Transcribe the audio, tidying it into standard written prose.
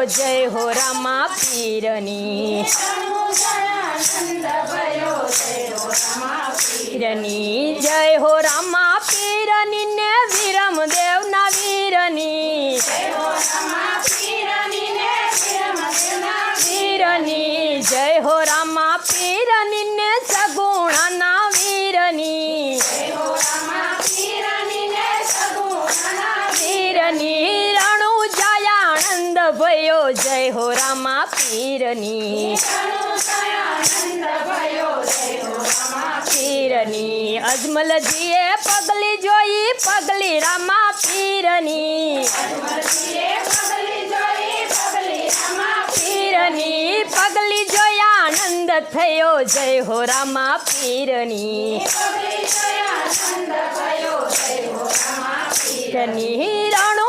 જય હો રામા પીરની જય હો રામા પીરની ને વિરમ દેવના વીરની જય હો રામા પીરની ને સગુણાના વીરની રણુ જય આનંદ ભયો જય હો રામા પીરની અજમલજીએ પગલી જોઈ પગલી રામા પીરની પગલી જોઈ આનંદ થયો જય હો રામા પીરની રણુ